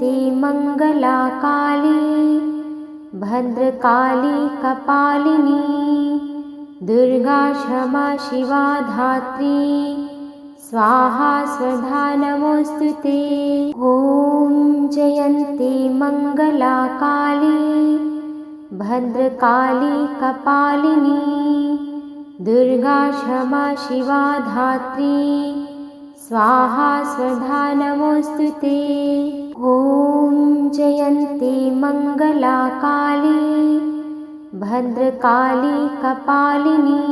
जयन्ती मङ्गला काली भद्रकाली कपालिनी दुर्गा क्षमा शिवा धात्री स्वाहा स्वधा नमोस्तुते। ॐ जयन्ती मङ्गला काली भद्रकाली कपालिनी दुर्गा क्षमा शिवा धात्री स्वाहा स्वधा नमोस्तुते। ॐ जयन्ती मङ्गला काली भद्रकाली कपालिनी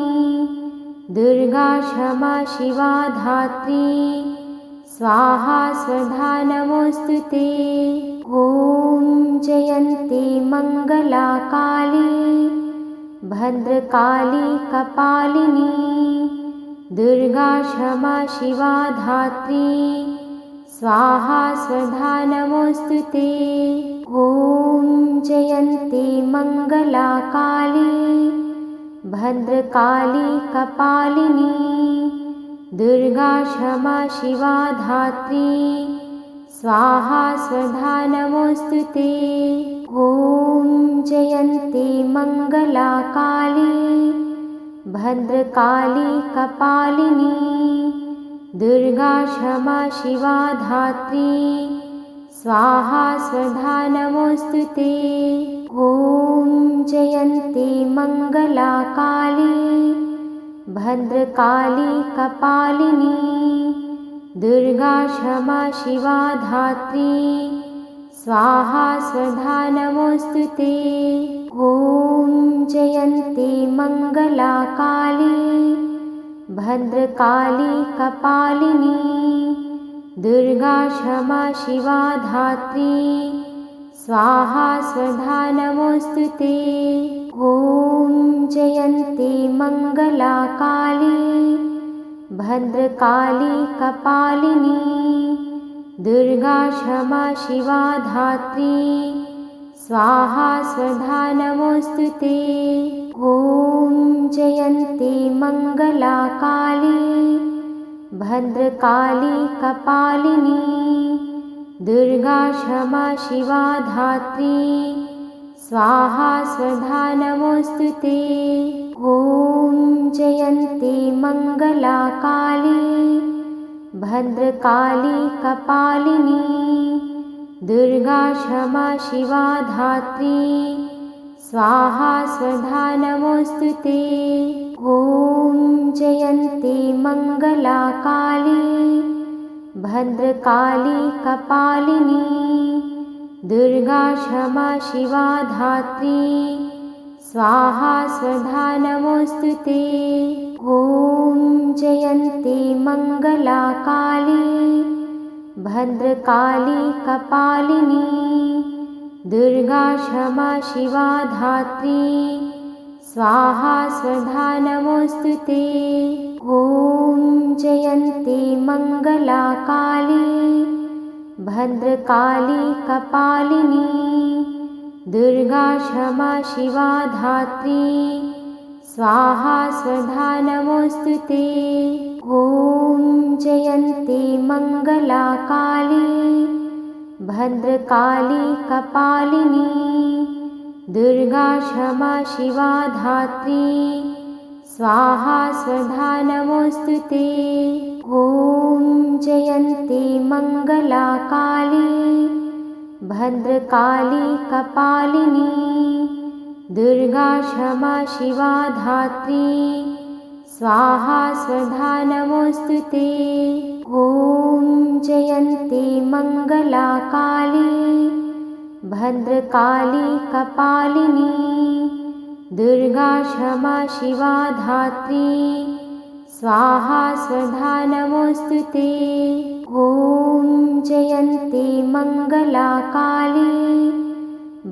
दुर्गा क्षमा शिवा धात्री स्वाहा स्वधा नमोस्तुते। ॐ जयन्ती मङ्गला काली भद्रकाली कपालिनी दुर्गा क्षमा शिवा धात्री स्वाहा स्वधा नमोस्तुते। ॐ जयन्ती मङ्गला काली भद्रकाली कपालिनी दुर्गा क्षमा शिवा धात्री स्वाहा स्वधा नमोस्तुते। ॐ जयन्ती मङ्गला काली भद्रकाली कपालिनी दुर्गा क्षमा शिवा धात्री स्वाहा स्वधा नमोस्तुते। ॐ जयन्ती मङ्गला काली भद्रकाली कपालिनी दुर्गा क्षमा शिवा धात्री स्वाहा स्वधा नमोस्तुते। ॐ जयन्ती मङ्गला काली भद्रकाली कपालिनी दुर्गा क्षमा शिवा धात्री स्वाहा स्वधा नमोस्तुते। ॐ जयन्ती मङ्गला काली भद्रकाली कपालिनी दुर्गा क्षमा शिवा धात्री स्वाहा स्वधा नमोस्तुते। ॐ जयन्ती मङ्गला काली भद्रकाली कपालिनी दुर्गा क्षमा शिवा धात्री स्वाहा स्वधा नमोस्तुते। ॐ जयन्ती मङ्गला काली भद्रकाली कपालिनी दुर्गा क्षमा शिवा धात्री स्वाहा स्वधा नमोस्तुते। ॐ जयन्ती मङ्गला काली भद्रकाली कपालिनी दुर्गा क्षमा शिवा धात्री स्वाहा स्वधा नमोस्तुते। ॐ जयन्ती मङ्गला काली भद्रकाली कपालिनी दुर्गा क्षमा शिवा धात्री स्वाहा स्वधा नमोस्तुते। ॐ जयन्ती मङ्गला काली भद्रकाली कपालिनी दुर्गा क्षमा शिवा धात्री स्वाहा स्वधा नमोस्तुते। ॐ जयन्ती मङ्गला काली भद्रकाली कपालिनी दुर्गा क्षमा शिवा धात्री स्वाहा स्वधा नमोस्तुते। ॐ जयन्ती मङ्गला काली भद्रकाली कपालिनी दुर्गा क्षमा शिवा धात्री स्वाहा स्वधा नमोस्तुते। ॐ जयन्ती मङ्गला काली भद्रकाली कपालिनी दुर्गा क्षमा शिवा धात्री स्वाहा स्वधा नमोस्तुते। ॐ जयन्ती मङ्गला काली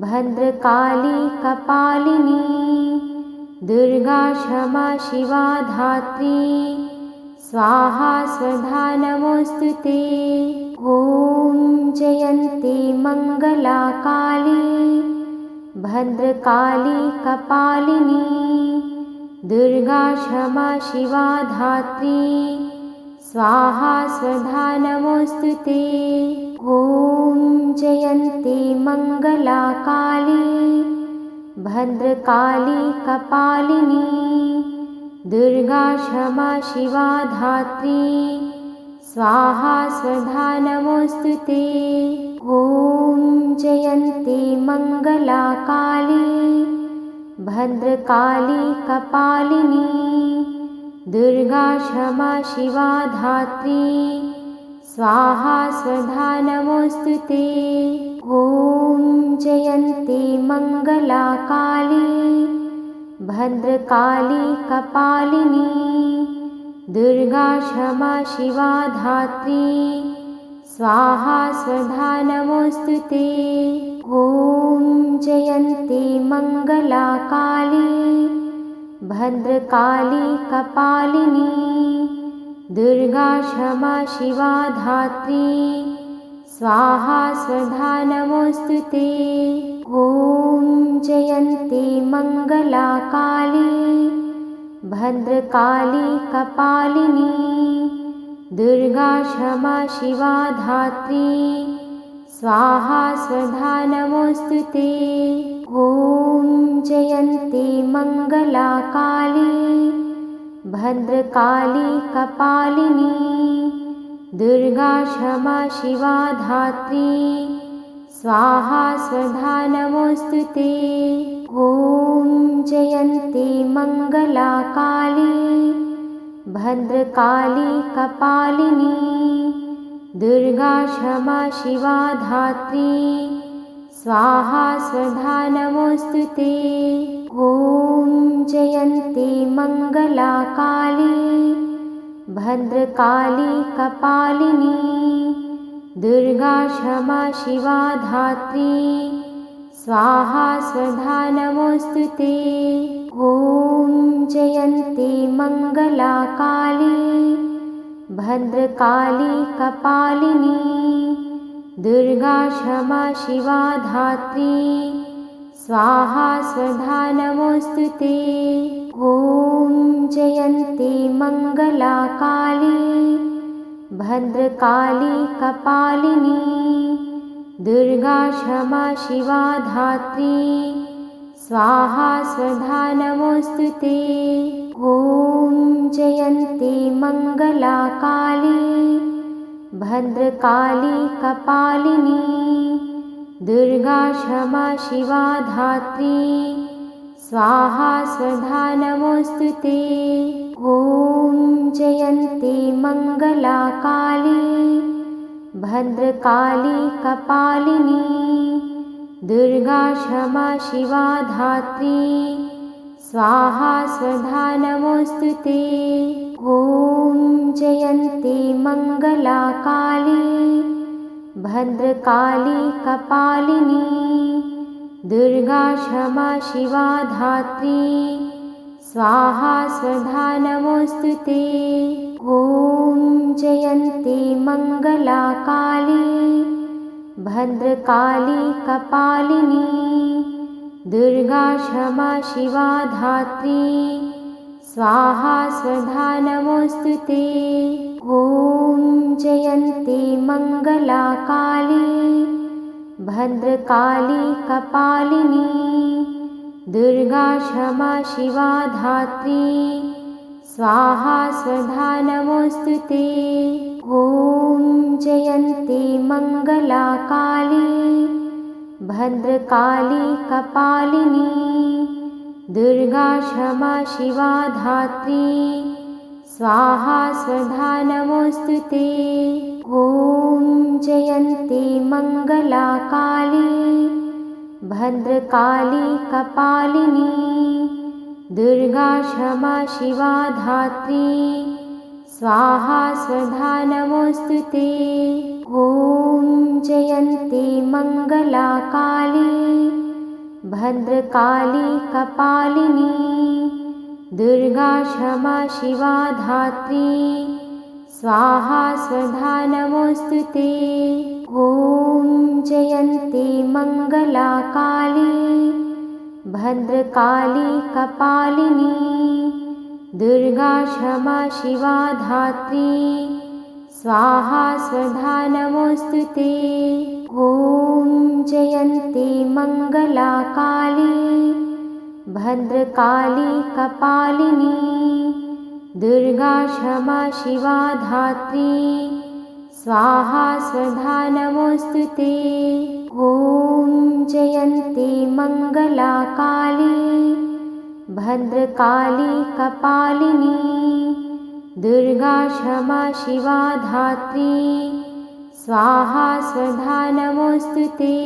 भद्रकाली कपालिनी दुर्गा क्षमा शिवा धात्री स्वाहा स्वधा नमोस्तुते। ॐ जयन्ती मङ्गला काली भद्रकाली कपालिनी दुर्गा क्षमा शिवा धात्री स्वाहा स्वधा नमोस्तुते। ॐ जयन्ती मङ्गला काली भद्रकाली कपालिनी दुर्गा क्षमा शिवा धात्री स्वाहा स्वधा नमोऽस्तु ते। ॐ जयन्ती मङ्गला काली भद्रकाली कपालिनी दुर्गा क्षमा शिवा धात्री स्वाहा स्वधा नमोऽस्तु ते। ॐ जयन्ती मङ्गला काली भद्रकाली कपालिनी दुर्गा क्षमा शिवा धात्री स्वाहा स्वधा नमोऽस्तु ते। ॐ जयन्ती मङ्गला काली भद्रकाली कपालिनी दुर्गा क्षमा शिवा धात्री स्वाहा स्वधा नमोऽस्तु ते। ॐ जयन्ती मङ्गला काली भद्रकाली कपालिनी दुर्गा क्षमा शिवा धात्री स्वाहा स्वधा नमोऽस्तु ते। ॐ जयन्ती मङ्गला काली भद्रकाली कपालिनी दुर्गा क्षमा शिवा धात्री स्वाहा स्वधा नमोऽस्तु ते। ॐ जयन्ती मङ्गला काली भद्रकाली कपालिनी दुर्गा क्षमा शिवा धात्री स्वाहा स्वधा नमोऽस्तु ते। ॐ जयन्ती मङ्गला काली भद्रकाली कपालिनी दुर्गा क्षमा शिवा धात्री स्वाहा स्वधा नमोऽस्तु ते। ॐ जयन्ती मङ्गला काली भद्रकाली कपालिनी दुर्गा क्षमा शिवा धात्री स्वाहा स्वधा नमोऽस्तु ते। ॐ जयन्ती मङ्गला काली भद्रकाली कपालिनी दुर्गा क्षमा शिवा धात्री स्वाहा स्वधा नमोऽस्तु ते। ॐ जयन्ती मङ्गला काली भद्रकाली कपालिनी दुर्गा क्षमा शिवा धात्री स्वाहा स्वधा नमोऽस्तु ते। ॐ जयन्ती मङ्गला काली भद्रकाली कपालिनी दुर्गा क्षमा शिवा धात्री स्वाहा स्वधा नमोऽस्तु ते। ॐ जयन्ती मङ्गला काली भद्रकाली कपालिनी दुर्गा क्षमा शिवा धात्री स्वाहा स्वधा नमोऽस्तु ते। ॐ जयन्ती मङ्गला काली भद्रकाली कपालिनी दुर्गा क्षमा शिवा धात्री स्वाहा स्वधा नमोऽस्तु ते। ॐ जयन्ती मङ्गला काली भद्रकाली कपालिनी दुर्गा क्षमा शिवा धात्री स्वाहा स्वधा नमोऽस्तु ते। ॐ जयन्ती मङ्गला काली भद्रकाली कपालिनी दुर्गा क्षमा शिवा धात्री स्वाहा स्वधा नमोऽस्तु ते। ॐ जयन्ती मङ्गला काली भद्रकाली कपालिनी दुर्गा क्षमा शिवा धात्री स्वाहा स्वधा नमोऽस्तु ते। ॐ जयन्ती मङ्गला काली भद्रकाली कपालिनी दुर्गा क्षमा शिवा धात्री स्वाहा स्वधा नमोऽस्तु ते। ॐ जयन्ती मङ्गला काली भद्रकाली कपालिनी दुर्गा क्षमा शिवा धात्री स्वाहा स्वधा नमोऽस्तु ते। ॐ मङ्गला काली भद्रकाली कपालिनी दुर्गा क्षमा शिवा धात्री स्वाहा स्वधा नमोस्तुते। ॐ जयन्ती मङ्गला काली भद्रकाली कपालिनी दुर्गा क्षमा शिवा धात्री स्वाहा स्वधा नमोस्तुते।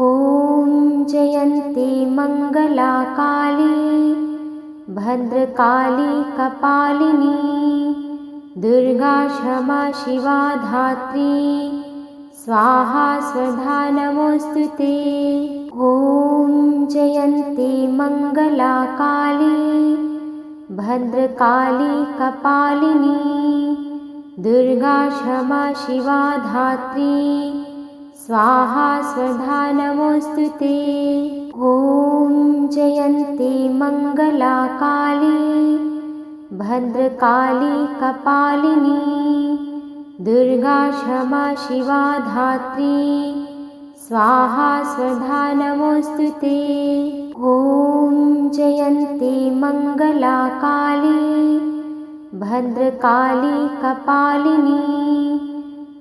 ॐ जयन्ती मङ्गला काली भद्रकाली कपालिनी दुर्गा क्षमा शिवा धात्री स्वाहा स्वधा नमोस्तुते। ॐ जयन्ती मङ्गला काली भद्रकाली कपालिनी दुर्गा क्षमा शिवा धात्री स्वाहा स्वधा नमोस्तुते। ॐ जयन्ती मङ्गला काली भद्रकाली कपालिनी दुर्गा क्षमा शिवा धात्री स्वाहा स्वधा नमोस्तुते। ॐ जयन्ती मङ्गला काली भद्रकाली कपालिनी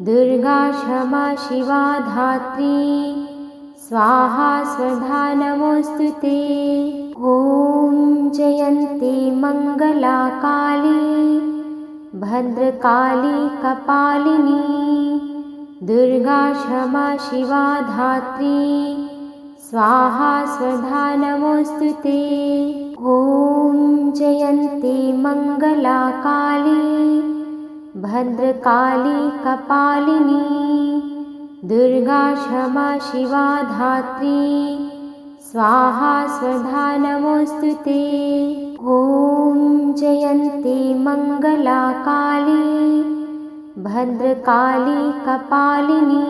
दुर्गा क्षमा शिवा धात्री स्वाहा स्वधा नमोस्तुते। ॐ जयन्ती मङ्गला काली भद्रकाली कपालिनी दुर्गा क्षमा शिवा धात्री स्वाहा स्वधा नमोस्तुते। ॐ जयन्ती मङ्गला काली भद्रकाली कपालिनी दुर्गा क्षमा शिवा धात्री स्वाहा स्वधा नमोस्तुते। ॐ जयन्ती मङ्गला काली भद्रकाली कपालिनी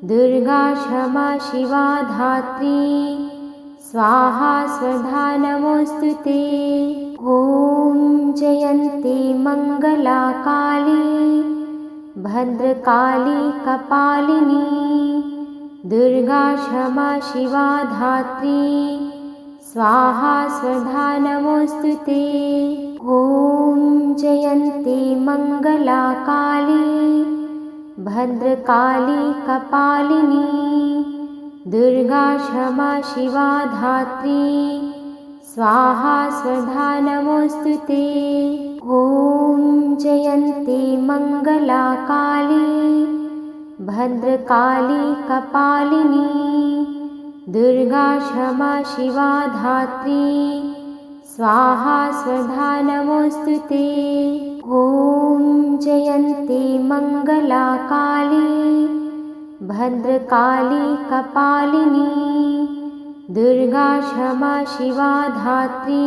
दुर्गा क्षमा शिवा धात्री स्वाहा स्वधा नमोस्तुते। ॐ जयन्ती मङ्गला काली भद्रकाली कपालिनी दुर्गा क्षमा शिवा धात्री स्वाहा स्वधा नमोस्तुते। ॐ जयन्ती मङ्गला काली भद्रकाली कपालिनी दुर्गा क्षमा शिवा धात्री स्वाहा स्वधा नमोस्तुते। ॐ जयन्ती मङ्गला काली भद्रकाली कपालिनी दुर्गा क्षमा शिवा धात्री स्वाहा स्वधा नमोस्तुते। ॐ जयन्ती मङ्गला काली भद्रकाली कपालिनी दुर्गा क्षमा शिवा धात्री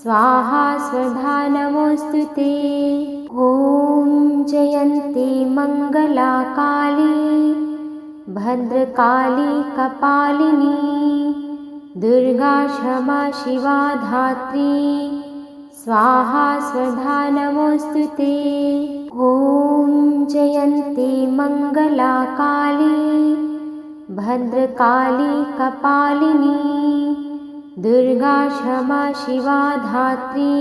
स्वाहा स्वधा नमोस्तुते। ॐ जयन्ती मङ्गला काली भद्रकाली कपालिनी दुर्गा क्षमा शिवा धात्री स्वाहा स्वधा नमोस्तुते। ॐ जयन्ती मङ्गला काली भद्रकाली कपालिनी दुर्गा क्षमा शिवा धात्री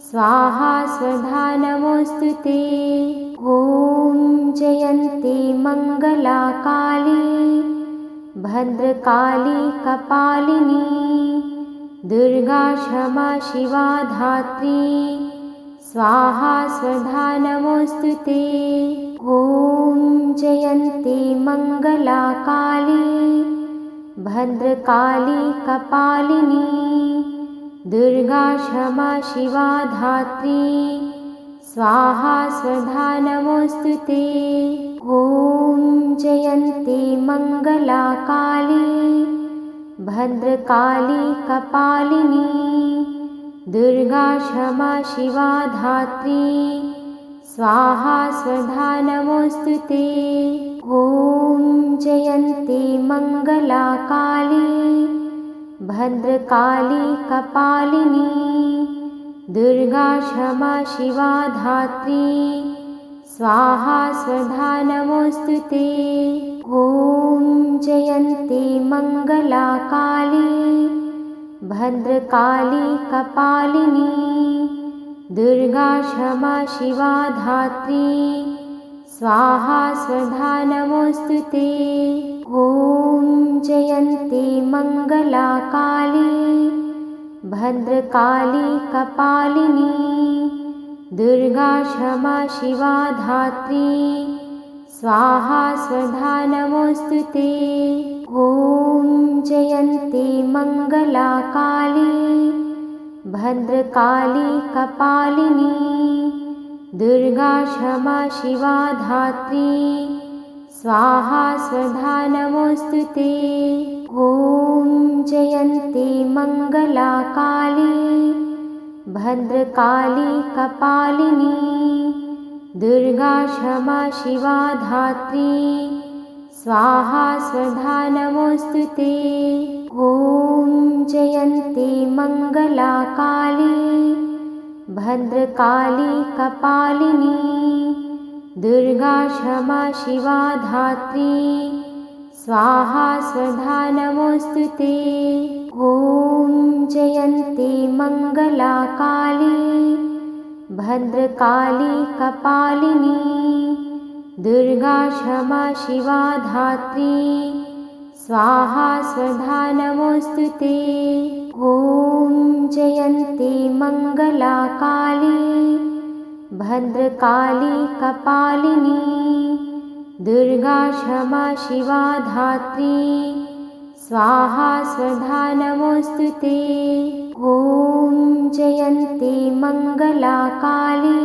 स्वाहा स्वधा नमोस्तुते। ॐ जयन्ती मङ्गला काली भद्रकाली कपालिनी दुर्गा क्षमा शिवा धात्री स्वाहा स्वधा नमोस्तुते। ॐ जयन्ती मङ्गला काली भद्रकाली कपालिनी दुर्गा क्षमा शिवा धात्री स्वाहा स्वधा नमोस्तुते। ॐ जयन्ती मङ्गला काली भद्रकाली कपालिनी दुर्गा क्षमा शिवा धात्री स्वाहा स्वधा नमोस्तुते। ॐ जयन्ती मङ्गला काली भद्रकाली कपालिनी दुर्गा क्षमा शिवा धात्री स्वाहा स्वधा नमोऽस्तु ते। ॐ जयन्ती मङ्गला काली भद्रकाली कपालिनी दुर्गा क्षमा शिवा धात्री स्वाहा स्वधा नमोऽस्तु ते। ॐ जयन्ती मङ्गला काली भद्रकाली कपालिनी दुर्गा क्षमा शिवा धात्री स्वाहा स्वधा नमोऽस्तु ते। ॐ जयन्ती मङ्गला काली भद्रकाली कपालिनी दुर्गा क्षमा शिवा धात्री स्वाहा स्वधा नमोऽस्तु ते। ॐ जयन्ती मङ्गला काली भद्रकाली कपालिनी दुर्गा क्षमा शिवा धात्री स्वाहा स्वधा नमोऽस्तु ते। ॐ जयन्ती मङ्गला काली भद्रकाली कपालिनी दुर्गा क्षमा शिवा धात्री स्वाहा स्वधा नमोऽस्तु ते। ॐ जयन्ती मङ्गला काली भद्रकाली कपालिनी दुर्गा क्षमा शिवा धात्री स्वाहा स्वधा नमोऽस्तु ते। ॐ जयन्ती मङ्गला काली भद्रकाली कपालिनी दुर्गा क्षमा शिवा धात्री स्वाहा स्वधा नमोऽस्तु ते। ॐ जयन्ती मङ्गला काली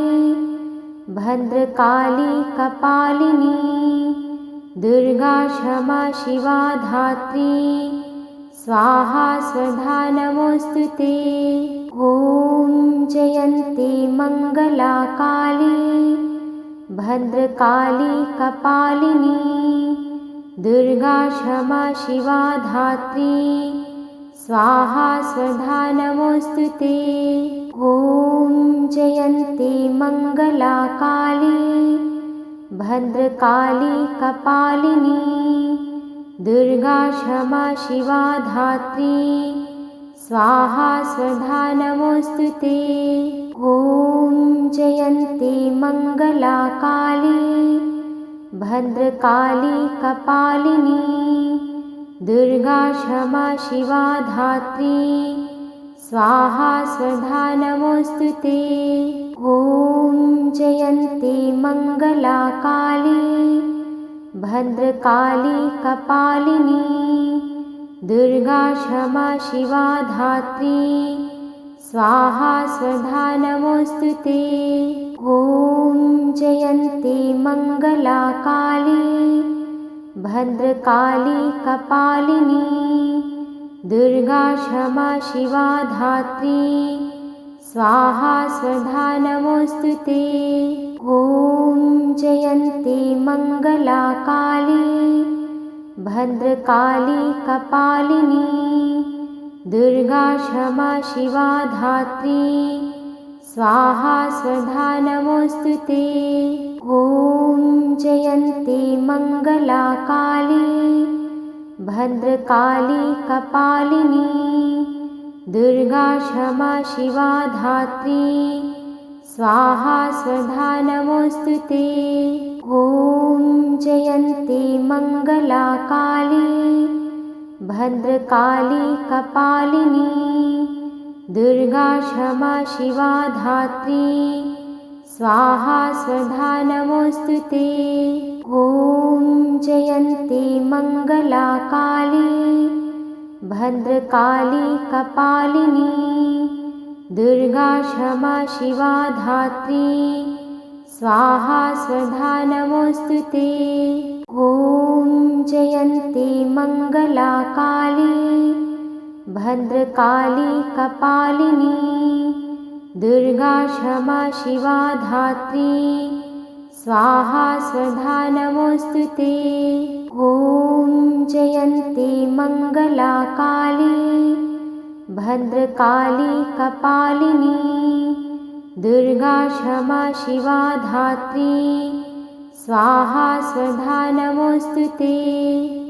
भद्रकाली कपालिनी दुर्गा क्षमा शिवा धात्री स्वाहा स्वधा नमोऽस्तु ते। ॐ जयन्ती मङ्गला काली भद्रकाली कपालिनी दुर्गा क्षमा शिवा धात्री स्वाहा स्वधा नमोऽस्तु ते। ॐ जयन्ती मङ्गला काली भद्रकाली कपालिनी दुर्गा क्षमा शिवा धात्री स्वाहा स्वधा नमोऽस्तु ते। ॐ जयन्ती मङ्गला काली भद्रकाली कपालिनी दुर्गा क्षमा शिवा धात्री स्वाहा स्वधा नमोऽस्तु ते। ॐ जयन्ती मङ्गला काली भद्रकाली कपालिनी दुर्गा क्षमा शिवा धात्री स्वाहा स्वधा नमोऽस्तु ते। ॐ जयन्ती मङ्गला काली भद्रकाली कपालिनी दुर्गा क्षमा शिवा धात्री स्वाहा स्वधा नमोऽस्तु ते। ॐ जयन्ती मङ्गला काली भद्रकाली कपालिनी दुर्गा क्षमा शिवा धात्री स्वाहा स्वधा नमोऽस्तु ते। ॐ जयन्ती मङ्गला काली भद्रकाली कपालिनी दुर्गा क्षमा शिवा धात्री स्वाहा स्वधा नमोऽस्तु ते। ॐ जयन्ती मङ्गला काली भद्रकाली कपालिनी दुर्गा क्षमा शिवा धात्री स्वाहा स्वधा नमोऽस्तु ते। ॐ जयन्ती मङ्गला काली भद्रकाली कपालिनी दुर्गा क्षमा शिवा धात्री स्वाहा स्वधा नमोऽस्तु ते। ॐ जयन्ती मङ्गला काली भद्रकाली कपालिनी दुर्गा क्षमा शिवा धात्री स्वाहा स्वधा नमोऽस्तु ते। ॐ जयन्ती मङ्गला काली भद्रकाली कपालिनी दुर्गा क्षमा शिवा धात्री स्वाहा स्वधा नमोऽस्तु ते।